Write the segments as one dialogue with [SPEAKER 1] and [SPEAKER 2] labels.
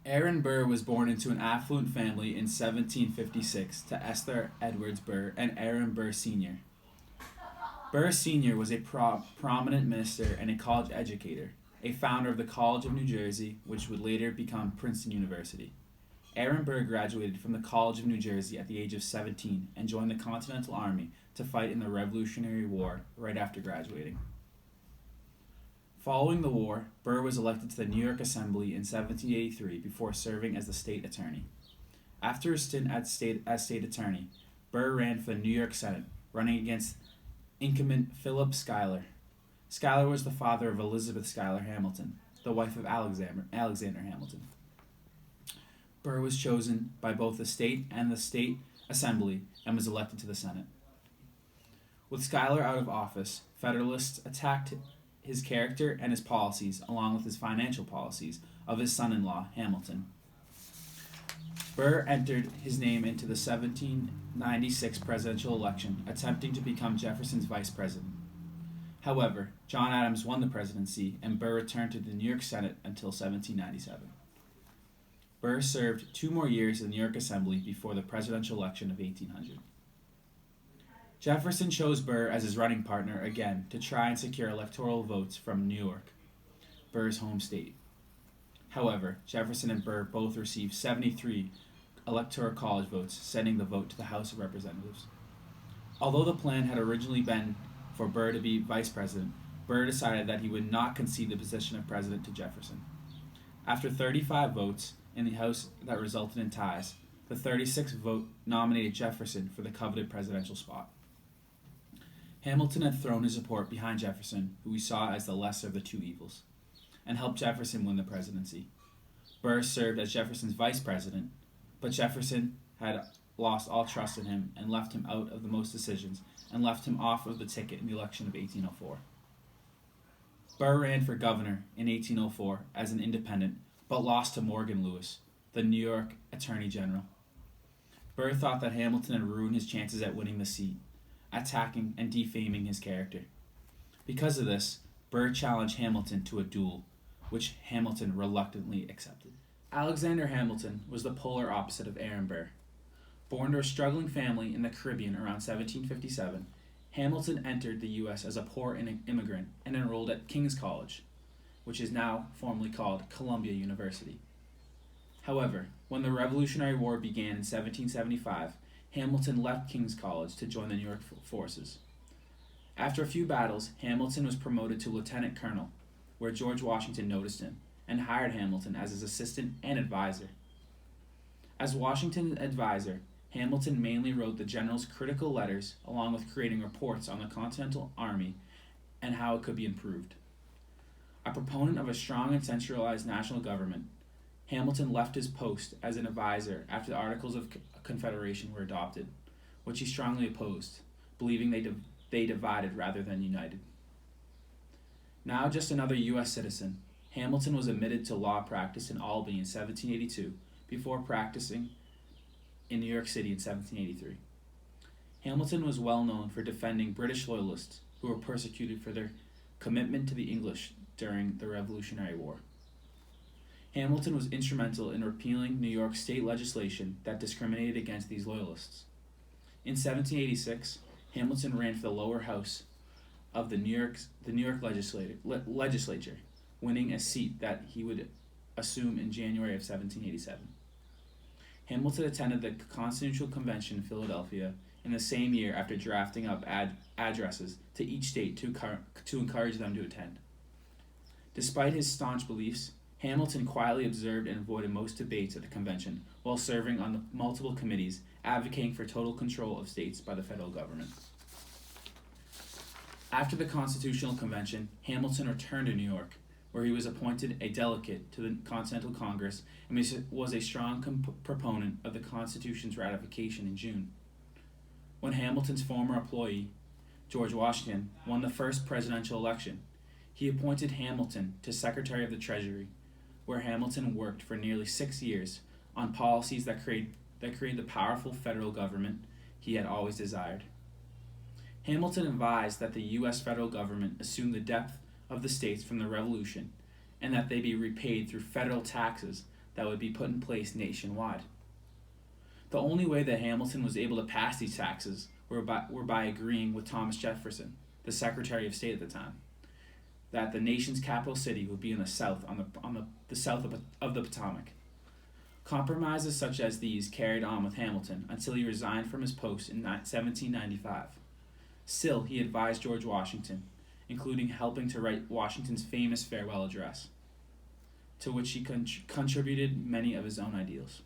[SPEAKER 1] Aaron Burr was born into an affluent family in 1756 to Esther Edwards Burr and Aaron Burr Sr. Burr Sr. was a prominent minister and a college educator, a founder of the College of New Jersey, which would later become Princeton University. Aaron Burr graduated from the College of New Jersey at the age of 17 and joined the Continental Army to fight in the Revolutionary War right after graduating. Following the war, Burr was elected to the New York Assembly in 1783 before serving as the state attorney. After a stint as state attorney, Burr ran for the New York Senate, running against incumbent Philip Schuyler. Schuyler was the father of Elizabeth Schuyler Hamilton, the wife of Alexander Hamilton. Burr was chosen by both the state and the state assembly and was elected to the Senate. With Schuyler out of office, Federalists attacked his character and his policies, along with his financial policies, of his son-in-law, Hamilton. Burr entered his name into the 1796 presidential election, attempting to become Jefferson's vice president. However, John Adams won the presidency, and Burr returned to the New York Senate until 1797. Burr served 2 more years in the New York Assembly before the presidential election of 1800. Jefferson chose Burr as his running partner again to try and secure electoral votes from New York, Burr's home state. However, Jefferson and Burr both received 73 electoral college votes, sending the vote to the House of Representatives. Although the plan had originally been for Burr to be vice president, Burr decided that he would not concede the position of president to Jefferson. After 35 votes in the House that resulted in ties, the 36th vote nominated Jefferson for the coveted presidential spot. Hamilton had thrown his support behind Jefferson, who he saw as the lesser of the two evils, and helped Jefferson win the presidency. Burr served as Jefferson's vice president, but Jefferson had lost all trust in him and left him out of the most decisions and left him off of the ticket in the election of 1804. Burr ran for governor in 1804 as an independent, but lost to Morgan Lewis, the New York Attorney General. Burr thought that Hamilton had ruined his chances at winning the seat, attacking and defaming his character. Because of this, Burr challenged Hamilton to a duel, which Hamilton reluctantly accepted. Alexander Hamilton was the polar opposite of Aaron Burr. Born to a struggling family in the Caribbean around 1757, Hamilton entered the U.S. as a poor immigrant and enrolled at King's College, which is now formerly called Columbia University. However, when the Revolutionary War began in 1775, Hamilton left King's College to join the New York forces. After a few battles, Hamilton was promoted to lieutenant colonel, where George Washington noticed him and hired Hamilton as his assistant and advisor. As Washington's advisor, Hamilton mainly wrote the general's critical letters along with creating reports on the Continental Army and how it could be improved. A proponent of a strong and centralized national government, Hamilton left his post as an advisor after the Articles of Confederation were adopted, which he strongly opposed, believing they divided rather than united. Now just another U.S. citizen, Hamilton was admitted to law practice in Albany in 1782 before practicing in New York City in 1783. Hamilton was well known for defending British loyalists who were persecuted for their commitment to the English during the Revolutionary War. Hamilton was instrumental in repealing New York state legislation that discriminated against these loyalists. In 1786, Hamilton ran for the lower house of the New York legislature, winning a seat that he would assume in January of 1787. Hamilton attended the Constitutional Convention in Philadelphia in the same year after drafting up addresses to each state to encourage them to attend. Despite his staunch beliefs, Hamilton quietly observed and avoided most debates at the convention while serving on the multiple committees advocating for total control of states by the federal government. After the Constitutional Convention, Hamilton returned to New York, where he was appointed a delegate to the Continental Congress and was a strong proponent of the Constitution's ratification in June. When Hamilton's former employee, George Washington, won the first presidential election, he appointed Hamilton to Secretary of the Treasury, where Hamilton worked for nearly 6 years on policies that created the powerful federal government he had always desired. Hamilton advised that the U.S. federal government assume the debt of the states from the Revolution and that they be repaid through federal taxes that would be put in place nationwide. The only way that Hamilton was able to pass these taxes were by agreeing with Thomas Jefferson, the Secretary of State at the time, that the nation's capital city would be in the south, on the south of the Potomac. Compromises such as these carried on with Hamilton until he resigned from his post in 1795. Still, he advised George Washington, including helping to write Washington's famous farewell address, to which he contributed many of his own ideals.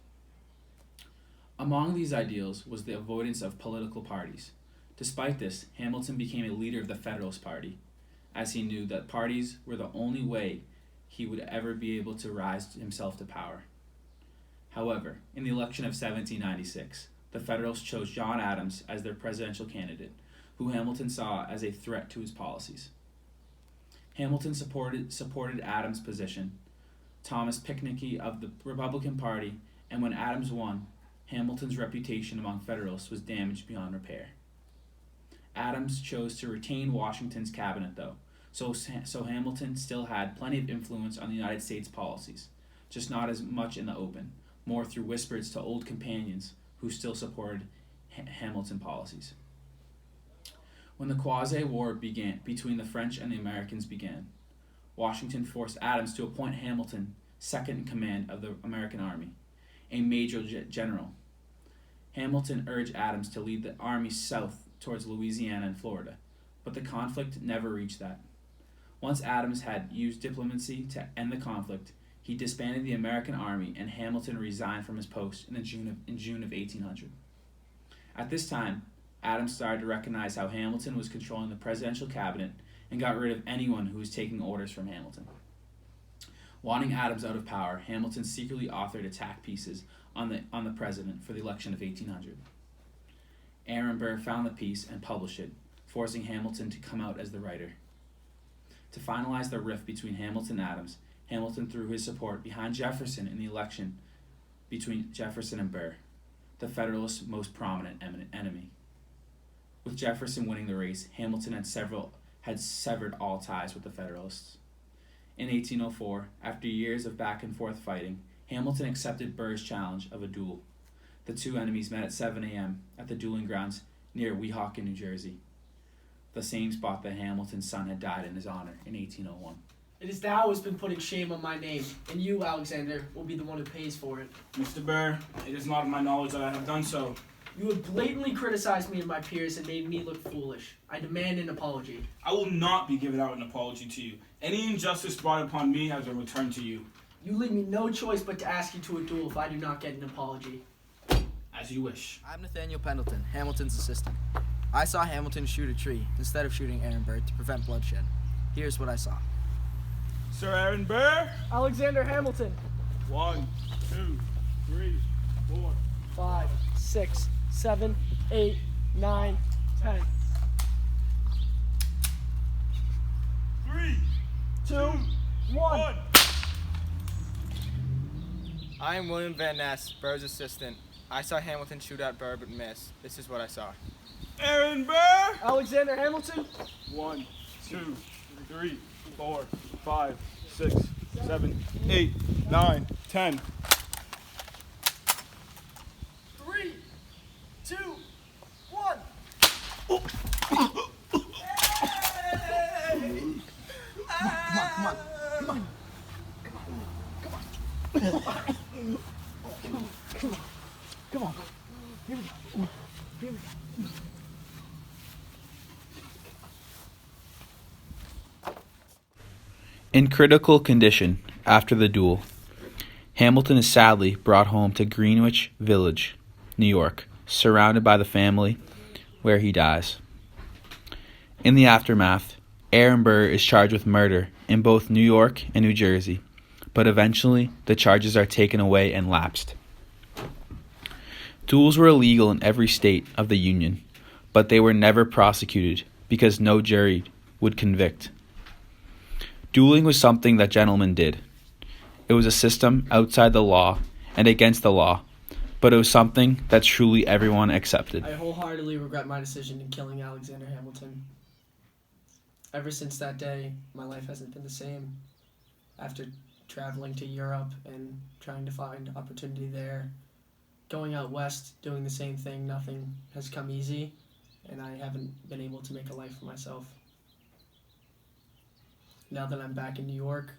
[SPEAKER 1] Among these ideals was the avoidance of political parties. Despite this, Hamilton became a leader of the Federalist Party, as he knew that parties were the only way he would ever be able to rise himself to power. However, in the election of 1796, the Federalists chose John Adams as their presidential candidate, who Hamilton saw as a threat to his policies. Hamilton supported Adams' position, Thomas Pinckney of the Republican Party, and when Adams won, Hamilton's reputation among Federalists was damaged beyond repair. Adams chose to retain Washington's cabinet, though, so Hamilton still had plenty of influence on the United States policies, just not as much in the open, more through whispers to old companions who still supported Hamilton policies. When the quasi-war between the French and the Americans began, Washington forced Adams to appoint Hamilton second in command of the American Army, a major general. Hamilton urged Adams to lead the army south towards Louisiana and Florida, but the conflict never reached that. Once Adams had used diplomacy to end the conflict, he disbanded the American army and Hamilton resigned from his post in June of 1800. At this time, Adams started to recognize how Hamilton was controlling the presidential cabinet and got rid of anyone who was taking orders from Hamilton. Wanting Adams out of power, Hamilton secretly authored attack pieces on the president for the election of 1800. Aaron Burr found the piece and published it, forcing Hamilton to come out as the writer. To finalize the rift between Hamilton and Adams, Hamilton threw his support behind Jefferson in the election between Jefferson and Burr, the Federalists' most prominent enemy. With Jefferson winning the race, Hamilton had severed all ties with the Federalists. In 1804, after years of back-and-forth fighting, Hamilton accepted Burr's challenge of a duel. The two enemies met at 7 a.m. at the dueling grounds near Weehawken, New Jersey, the same spot that Hamilton's son had died in his honor in 1801.
[SPEAKER 2] It is thou who has been putting shame on my name, and you, Alexander, will be the one who pays for it.
[SPEAKER 3] Mr. Burr, it is not of my knowledge that I have done so.
[SPEAKER 2] You have blatantly criticized me and my peers and made me look foolish. I demand an apology.
[SPEAKER 3] I will not be giving out an apology to you. Any injustice brought upon me has been returned to you.
[SPEAKER 2] You leave me no choice but to ask you to a duel if I do not get an apology.
[SPEAKER 3] As you wish.
[SPEAKER 4] I'm Nathaniel Pendleton, Hamilton's assistant. I saw Hamilton shoot a tree instead of shooting Aaron Burr to prevent bloodshed. Here's what I saw.
[SPEAKER 3] Sir Aaron Burr?
[SPEAKER 2] Alexander Hamilton.
[SPEAKER 3] 1, 2, 3, 4,
[SPEAKER 2] 5, 6, 7, 8, 9, 10.
[SPEAKER 3] 3,
[SPEAKER 2] 2, 1.
[SPEAKER 4] I am William Van Ness, Burr's assistant. I saw Hamilton shoot at Burr but miss. This is what I saw.
[SPEAKER 3] Aaron Burr?
[SPEAKER 2] Alexander Hamilton.
[SPEAKER 3] 1, 2, 3, 4, 5, 6, 7, 8, 9, 10.
[SPEAKER 2] 3, 2, 1. Come on. Here we go. Here we go.
[SPEAKER 1] In critical condition after the duel, Hamilton is sadly brought home to Greenwich Village, New York, surrounded by the family, where he dies. In the aftermath, Aaron Burr is charged with murder in both New York and New Jersey, but eventually the charges are taken away and lapsed. Duels were illegal in every state of the Union, but they were never prosecuted because no jury would convict. Dueling was something that gentlemen did. It was a system outside the law and against the law, but it was something that truly everyone accepted.
[SPEAKER 2] I wholeheartedly regret my decision in killing Alexander Hamilton. Ever since that day, my life hasn't been the same. After traveling to Europe and trying to find opportunity there, going out west, doing the same thing, nothing has come easy, and I haven't been able to make a life for myself. Now that I'm back in New York,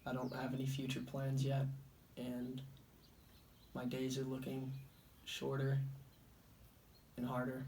[SPEAKER 2] I don't have any future plans yet, and my days are looking shorter and harder.